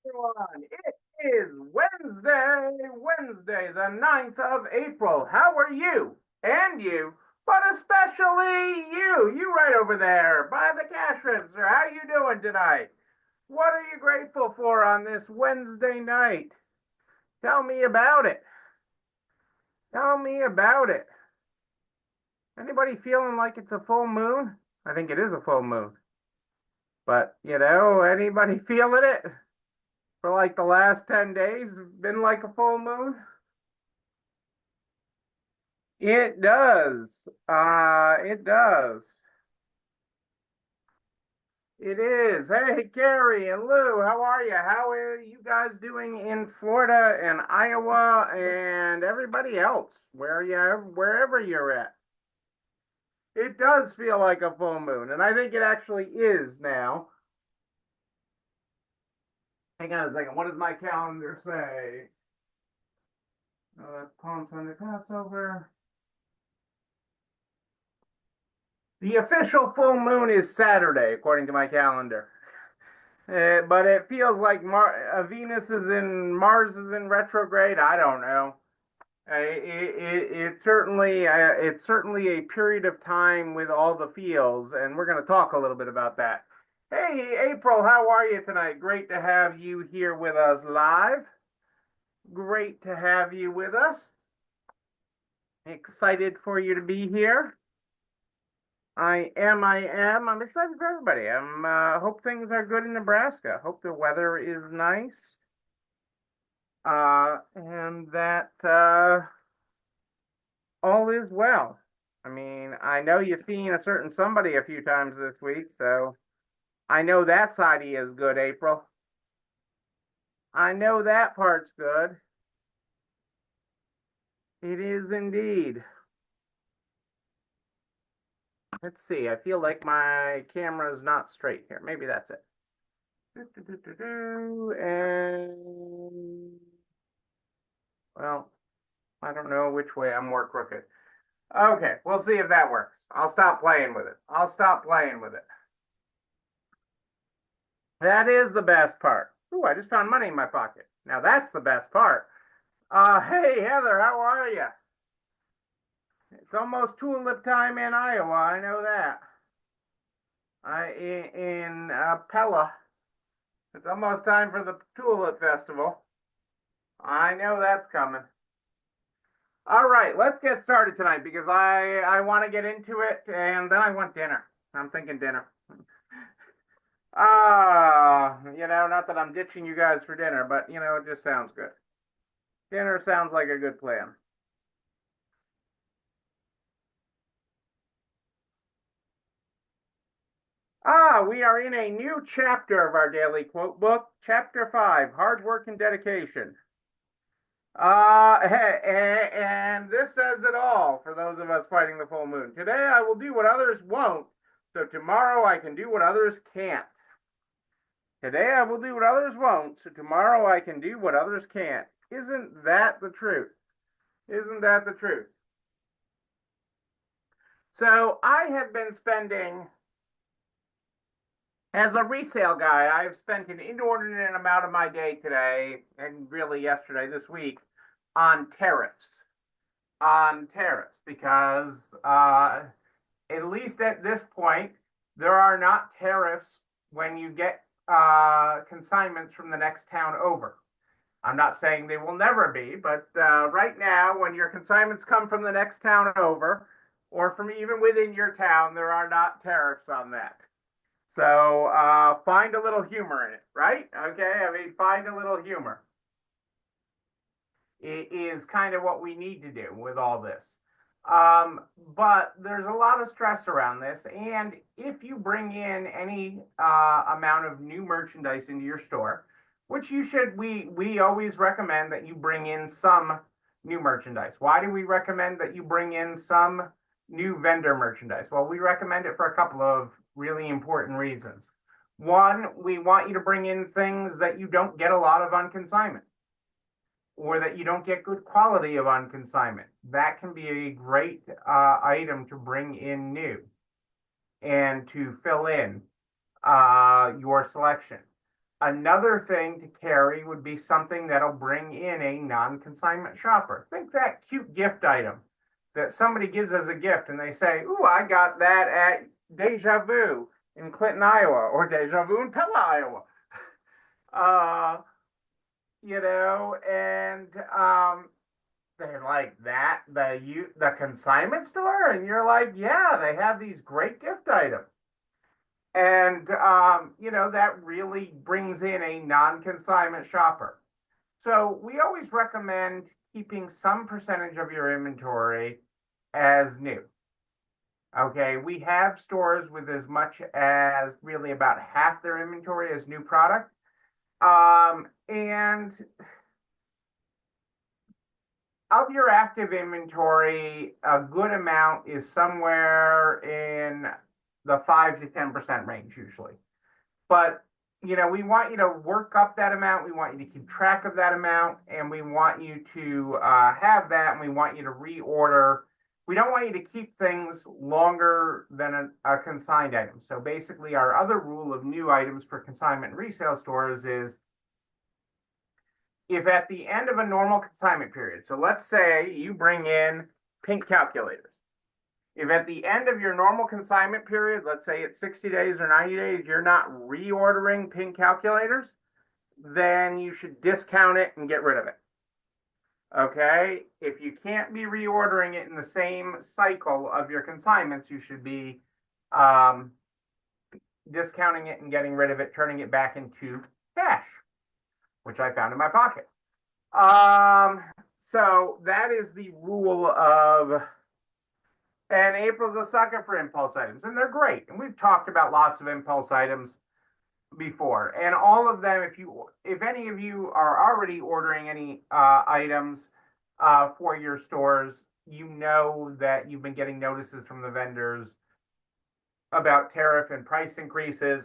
everyone. It is Wednesday, the 9th of April. How are you? And you, but especially you right over there by the cash register. How you doing tonight? What are you grateful for on this Wednesday night? Tell me about it. Tell me about it. Anybody feeling like it's a full moon? I think it is a full moon. But, anybody feeling it? For like the last 10 days been like a full moon? It does. It does. It is. Hey, Gary and Lou, how are you? How are you guys doing in Florida and Iowa and everybody else? Wherever you're at. It does feel like a full moon, and I think it actually is now. Hang on a second. What does my calendar say? Palm Sunday Passover. The official full moon is Saturday, according to my calendar. But it feels like Venus is in Mars is in retrograde. I don't know. It's certainly a period of time with all the feels, and we're going to talk a little bit about that. Hey, April, how are you tonight? Great to have you here with us live. Great to have you with us. Excited for you to be here. I am. I'm excited for everybody. Hope things are good in Nebraska. Hope the weather is nice. And that all is well. I mean, I know you've seen a certain somebody a few times this week, so I know that side of you is good, April. I know that part's good. It is indeed. Let's see. I feel like my camera is not straight here. Maybe that's it. And well, I don't know which way I'm more crooked. Okay, we'll see if that works. I'll stop playing with it. I'll stop playing with it. That is the best part. Ooh, I just found money in my pocket. Now that's the best part. Hey Heather, how are you? It's almost tulip time in Iowa. I know that. In Pella. It's almost time for the tulip festival. I know that's coming. All right, let's get started tonight because I want to get into it, and then I want dinner. I'm thinking dinner. Not that I'm ditching you guys for dinner, but it just sounds good. Dinner sounds like a good plan. We are in a new chapter of our daily quote book, Chapter 5, Hard Work and Dedication. And this says it all for those of us fighting the full moon. Today I will do what others won't, so tomorrow I can do what others can't. Today I will do what others won't, so tomorrow I can do what others can't. Isn't that the truth? Isn't that the truth? So I have been spending, as a resale guy, I've spent an inordinate amount of my day today, and really yesterday, this week, on tariffs. On tariffs, because at least at this point, there are not tariffs when you get consignments from the next town over. I'm not saying they will never be, but right now, when your consignments come from the next town over, or from even within your town, there are not tariffs on that. So find a little humor in it, right? Okay, I mean, find a little humor. It is kind of what we need to do with all this. But there's a lot of stress around this, and if you bring in any amount of new merchandise into your store, which you should, we always recommend that you bring in some new merchandise. Why do we recommend that you bring in some new vendor merchandise? Well, we recommend it for a couple of really important reasons. One, we want you to bring in things that you don't get a lot of on consignment, or that you don't get good quality of on consignment. That can be a great item to bring in new and to fill in your selection. Another thing to carry would be something that'll bring in a non-consignment shopper. Think that cute gift item that somebody gives as a gift and they say, "Ooh, I got that at Deja Vu in Clinton, Iowa, or Deja Vu in Pella, Iowa." Uh, and they're like, "That the consignment store?" And you're like, "Yeah, they have these great gift items." And that really brings in a non-consignment shopper. So we always recommend keeping some percentage of your inventory as new. Okay, we have stores with as much as really about half their inventory as new product. And of your active inventory, a good amount is somewhere in the 5 to 10% range usually. But we want you to work up that amount. We want you to keep track of that amount, and we want you to have that, and we want you to reorder. We don't want you to keep things longer than a consigned item. So basically, our other rule of new items for consignment and resale stores is if at the end of a normal consignment period, so let's say you bring in pink calculators. If at the end of your normal consignment period, let's say it's 60 days or 90 days, you're not reordering pink calculators, then you should discount it and get rid of it. Okay? If you can't be reordering it in the same cycle of your consignments, you should be discounting it and getting rid of it, turning it back into cash, which I found in my pocket. So that is the rule of, and April's a sucker for impulse items, and they're great. And we've talked about lots of impulse items before, and all of them, if any of you are already ordering any items for your stores, you know that you've been getting notices from the vendors about tariff and price increases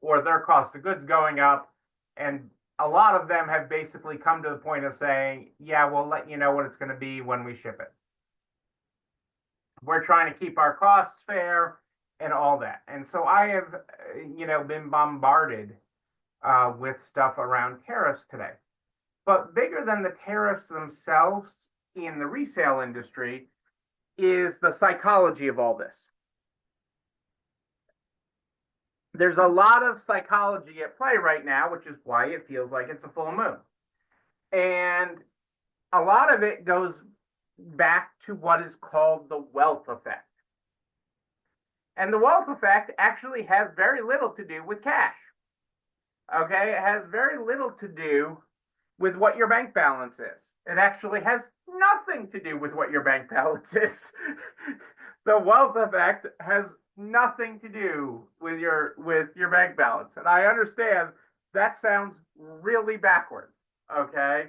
or their cost of goods going up. And a lot of them have basically come to the point of saying, yeah, we'll let you know what it's going to be when we ship it. We're trying to keep our costs fair and all that. And so I have, been bombarded with stuff around tariffs today. But bigger than the tariffs themselves in the resale industry is the psychology of all this. There's a lot of psychology at play right now, which is why it feels like it's a full moon. And a lot of it goes back to what is called the wealth effect. And the wealth effect actually has very little to do with cash. Okay, it has very little to do with what your bank balance is. It actually has nothing to do with what your bank balance is. The wealth effect has nothing to do with your bank balance. And I understand that sounds really backwards. Okay,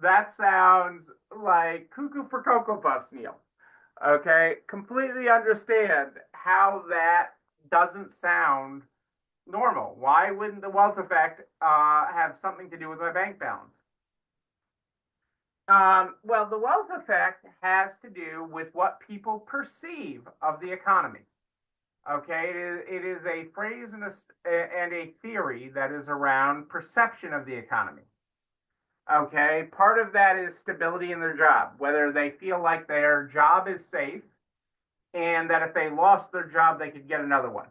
that sounds like cuckoo for Cocoa Puffs, Neil. Okay, completely understand how that doesn't sound normal. Why wouldn't the wealth effect have something to do with my bank balance? Well, the wealth effect has to do with what people perceive of the economy. Okay, it is a phrase and a theory that is around perception of the economy. Okay, part of that is stability in their job, whether they feel like their job is safe and that if they lost their job, they could get another one.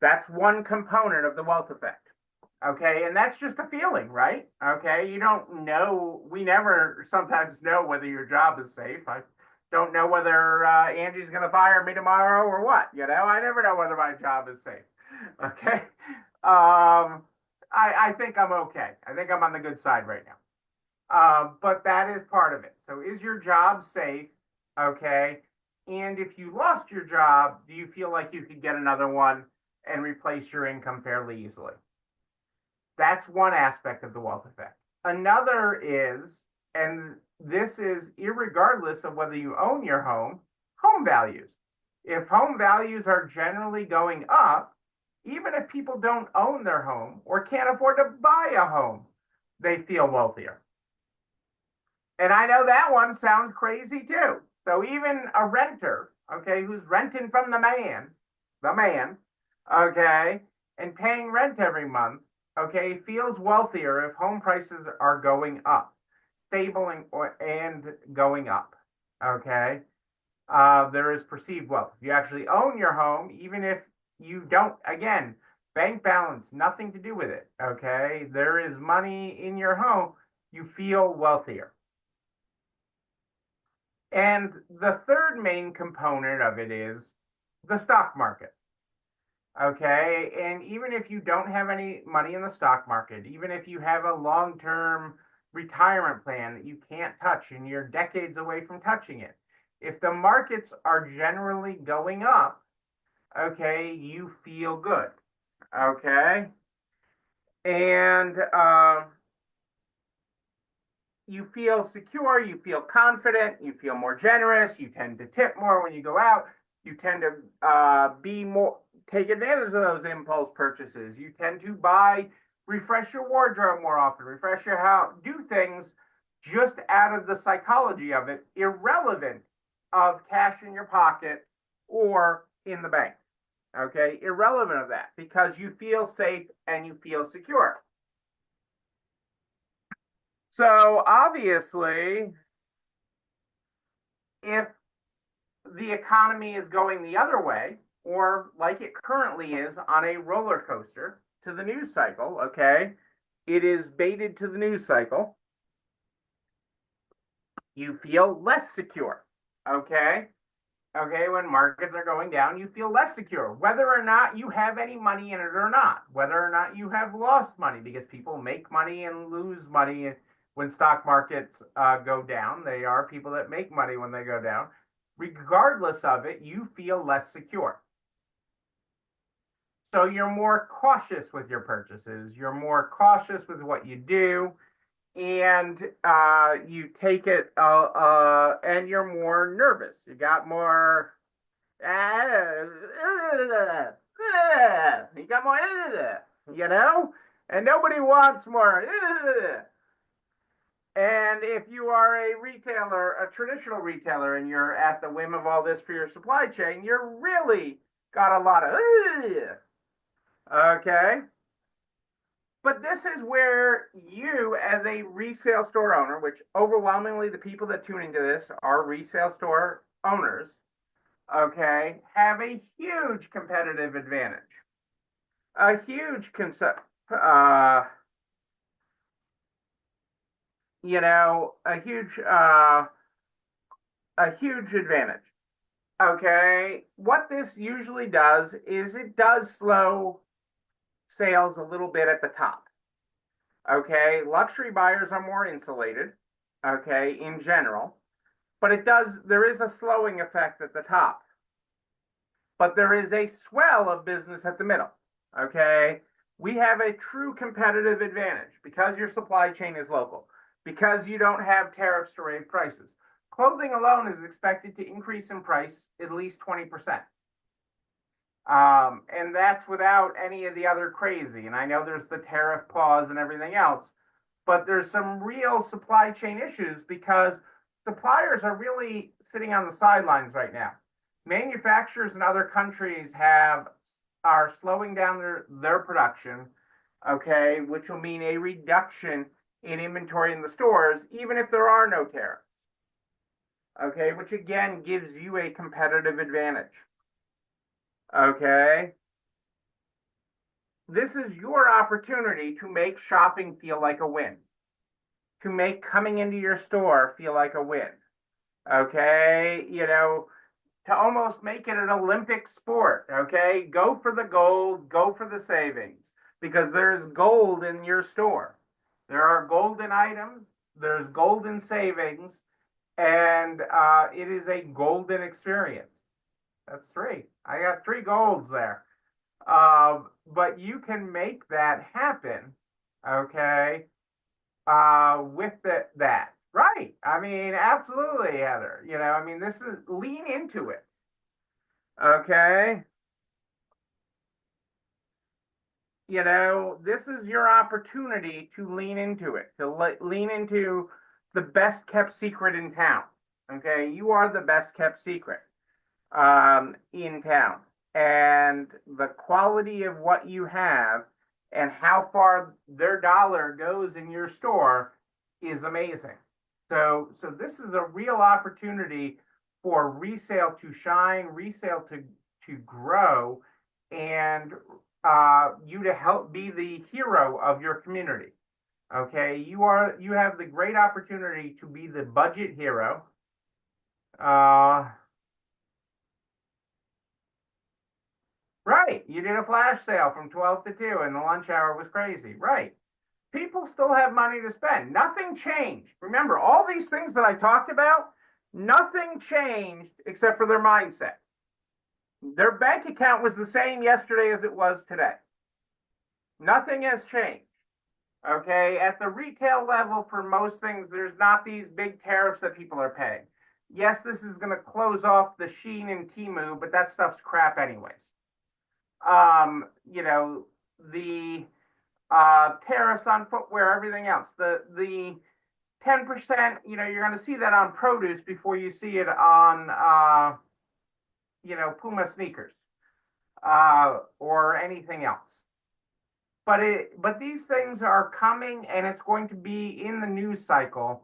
That's one component of the wealth effect. Okay, and that's just a feeling, right? Okay, you don't know, we never sometimes know whether your job is safe. I don't know whether Angie's going to fire me tomorrow or what, I never know whether my job is safe. Okay, I think I'm okay. I think I'm on the good side right now. But that is part of it. So is your job safe? Okay, and if you lost your job, do you feel like you could get another one and replace your income fairly easily? That's one aspect of the wealth effect. Another is, and this is irregardless of whether you own your home values. If home values are generally going up, even if people don't own their home or can't afford to buy a home, they feel wealthier. And I know that one sounds crazy too. So even a renter, okay, who's renting from the man, okay, and paying rent every month, okay, feels wealthier if home prices are going up, stable and going up, okay? There is perceived wealth. If you actually own your home, even if you don't, again, bank balance, nothing to do with it, okay? There is money in your home, you feel wealthier. And the third main component of it is the stock market. Okay. And even if you don't have any money in the stock market, even if you have a long term retirement plan that you can't touch and you're decades away from touching it, if the markets are generally going up, okay, you feel good. Okay. And you feel secure, you feel confident, you feel more generous, you tend to tip more when you go out, you tend to be more, take advantage of those impulse purchases, you tend to refresh your wardrobe more often, refresh your house, do things just out of the psychology of it, irrelevant of cash in your pocket or in the bank. Okay, irrelevant of that, because you feel safe and you feel secure. So obviously, if the economy is going the other way, or like it currently is on a roller coaster to the news cycle, okay, it is baited to the news cycle, you feel less secure, okay? Okay, when markets are going down, you feel less secure, whether or not you have any money in it or not, whether or not you have lost money, because people make money and lose money when stock markets go down. They are people that make money when they go down. Regardless of it, you feel less secure. So you're more cautious with your purchases. You're more cautious with what you do, and you take it, and you're more nervous. You got more. You got more. You know, and nobody wants more. And if you are a retailer, a traditional retailer, and you're at the whim of all this for your supply chain, you're really got a lot of, okay? But this is where you, as a resale store owner, which overwhelmingly the people that tune into this are resale store owners, okay, have a huge competitive advantage. A huge concept, a huge advantage. Okay, what this usually does is it does slow sales a little bit at the top. Okay, luxury buyers are more insulated, okay, in general, but there is a slowing effect at the top. But there is a swell of business at the middle, okay? We have a true competitive advantage because your supply chain is local, because you don't have tariffs to raise prices. Clothing alone is expected to increase in price at least 20%. And that's without any of the other crazy. And I know there's the tariff pause and everything else, but there's some real supply chain issues because suppliers are really sitting on the sidelines right now. Manufacturers in other countries are slowing down their production, okay, which will mean a reduction in inventory in the stores, even if there are no tariffs. Okay, which again gives you a competitive advantage. Okay. This is your opportunity to make shopping feel like a win, to make coming into your store feel like a win. Okay. To almost make it an Olympic sport. Okay. Go for the gold, go for the savings, because there's gold in your store. There are golden items, there's golden savings, and it is a golden experience. That's three. I got 3 golds there. But you can make that happen, okay, with that. Right. I mean, absolutely, Heather. This is lean into it. Okay. This is your opportunity to lean into it, to lean into the best kept secret in town. Okay. You are the best kept secret in town. and the quality of what you have and how far their dollar goes in your store is amazing. So this is a real opportunity for resale to shine, resale to grow, and you to help be the hero of your community. Okay, you have the great opportunity to be the budget hero. Right, you did a flash sale from 12 to 2 and the lunch hour was crazy. Right. People still have money to spend. Nothing changed. Remember, all these things that I talked about, nothing changed except for their mindset. Their bank account was the same yesterday as it was today. Nothing has changed. Okay, at the retail level, for most things, there's not these big tariffs that people are paying. Yes, this is going to close off the Shein and Temu, but that stuff's crap anyways. You know, the tariffs on footwear, everything else. The 10%, you know, you're going to see that on produce before you see it on, you know, Puma sneakers or anything else. But these things are coming, and it's going to be in the news cycle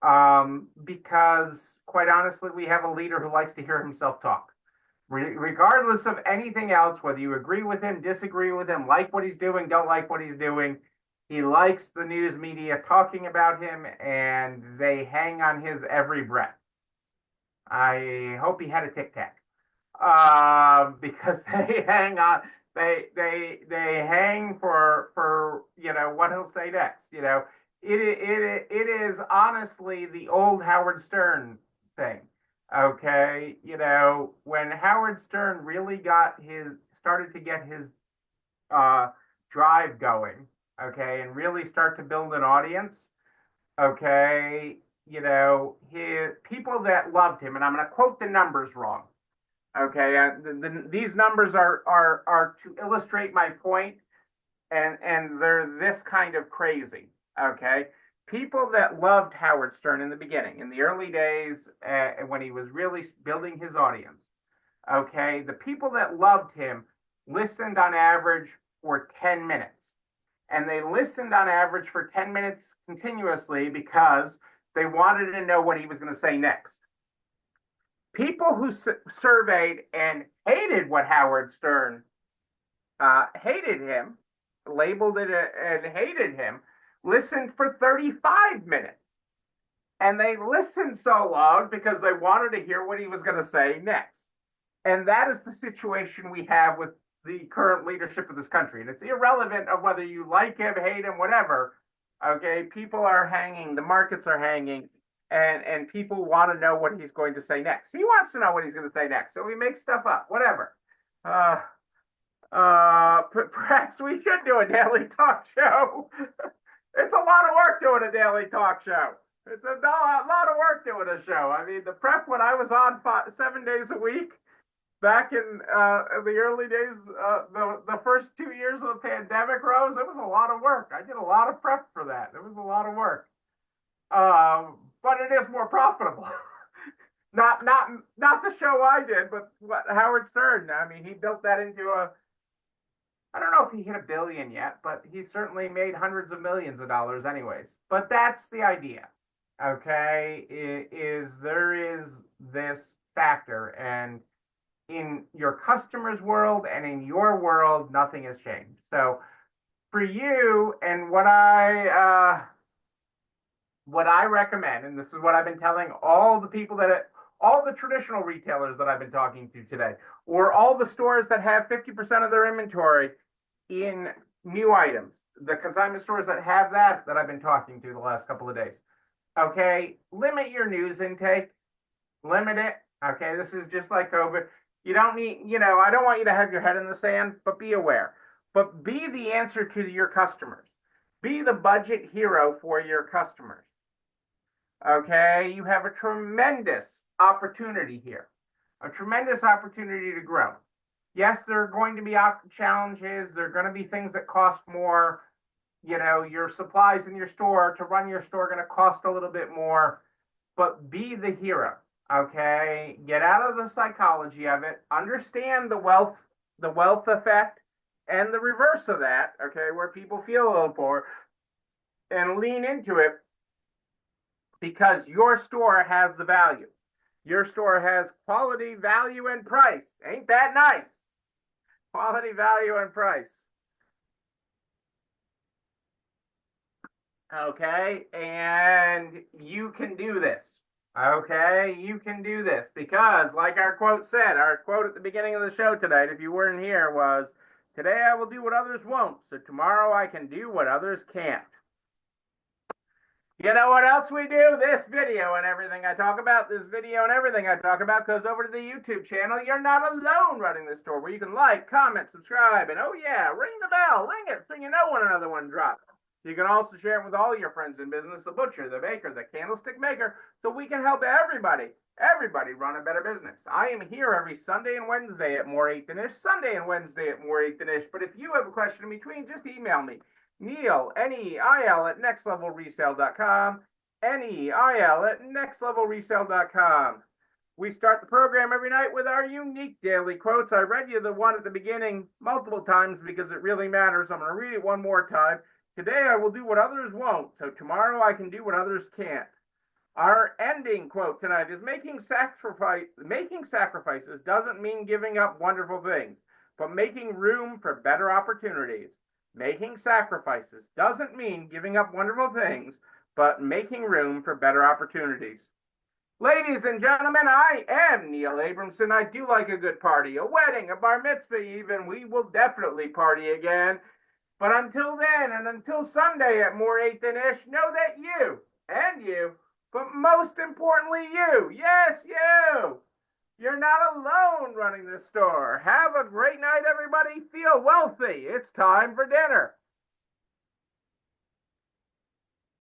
because, quite honestly, we have a leader who likes to hear himself talk. Regardless of anything else, whether you agree with him, disagree with him, like what he's doing, don't like what he's doing, he likes the news media talking about him, and they hang on his every breath. I hope he had a Tic Tac because they hang on. They hang for you know what he'll say next. You know, it is honestly the old Howard Stern thing. Okay, you know, when Howard Stern really started to get his drive going, okay, and really start to build an audience, okay, you know, his people that loved him, and I'm going to quote the numbers wrong, okay, these numbers are to illustrate my point, and they're this kind of crazy, okay. People that loved Howard Stern in the beginning, in the early days, when he was really building his audience, okay, the people that loved him listened on average for 10 minutes. And they listened on average for 10 minutes continuously because they wanted to know what he was going to say next. People who surveyed and hated what Howard Stern hated him, labeled it and hated him, listened for 35 minutes. And they listened so long because they wanted to hear what he was going to say next. And that is the situation we have with the current leadership of this country. And it's irrelevant of whether you like him, hate him, whatever. Okay, people are hanging, the markets are hanging, and people want to know what he's going to say next. He wants to know what he's going to say next. So he makes stuff up, whatever. Perhaps we should do a daily talk show. It's a lot of work doing a daily talk show. It's a lot of work doing a show. I mean, the prep when I was on 7 days a week back in the early days, the first 2 years of the pandemic, Rose, it was a lot of work. I did a lot of prep for that. It was a lot of work. But it is more profitable. not the show I did, but what Howard Stern. I mean, he built that into I don't know if he hit $1 billion yet, but he certainly made hundreds of millions of dollars anyways. But that's the idea. Okay, there is this factor, and in your customer's world and in your world, nothing has changed. So for you, and what I recommend, and this is what I've been telling all the people all the traditional retailers that I've been talking to today, or all the stores that have 50% of their inventory in new items, the consignment stores that have that I've been talking to the last couple of days. Okay, limit your news intake, limit it. Okay, this is just like COVID. You don't need, you know, I don't want you to have your head in the sand, but be aware. But be the answer to your customers. Be the budget hero for your customers. Okay, you have a tremendous opportunity here, a tremendous opportunity to grow. Yes, there are going to be challenges. There are going to be things that cost more. You know, your supplies in your store to run your store are going to cost a little bit more, but be the hero. Okay, get out of the psychology of it. Understand the wealth effect, and the reverse of that. Okay, where people feel a little poor, and lean into it because your store has the value. Your store has quality, value, and price. Ain't that nice? Quality, value, and price. Okay, and you can do this. Okay, you can do this because, like our quote said, our quote at the beginning of the show tonight, if you weren't here, was today I will do what others won't, so tomorrow I can do what others can't. You know what else we do? This video and everything I talk about, this video and everything I talk about goes over to the YouTube channel. You're not alone running this store where you can like, comment, subscribe, and oh yeah, ring the bell, ring it so you know when another one drops. You can also share it with all your friends in business, the butcher, the baker, the candlestick maker, so we can help everybody run a better business. I am here every Sunday and Wednesday at More 8 Than Ish, Sunday and Wednesday at More 8 Than Ish, but if you have a question in between, just email me. Neil, Neil at nextlevelresale.com, Neil at nextlevelresale.com. We start the program every night with our unique daily quotes. I read you the one at the beginning multiple times because it really matters. I'm going to read it one more time. Today I will do what others won't, so tomorrow I can do what others can't. Our ending quote tonight is making sacrifices doesn't mean giving up wonderful things, but making room for better opportunities. Making sacrifices doesn't mean giving up wonderful things, but making room for better opportunities. Ladies and gentlemen, I am Neil Abramson. I do like a good party, a wedding, a bar mitzvah even. We will definitely party again. But until then, and until Sunday at More 8 Than Ish, know that you, but most importantly you, yes, you're not alone running this store. Have a great night, everybody. Feel wealthy. It's time for dinner.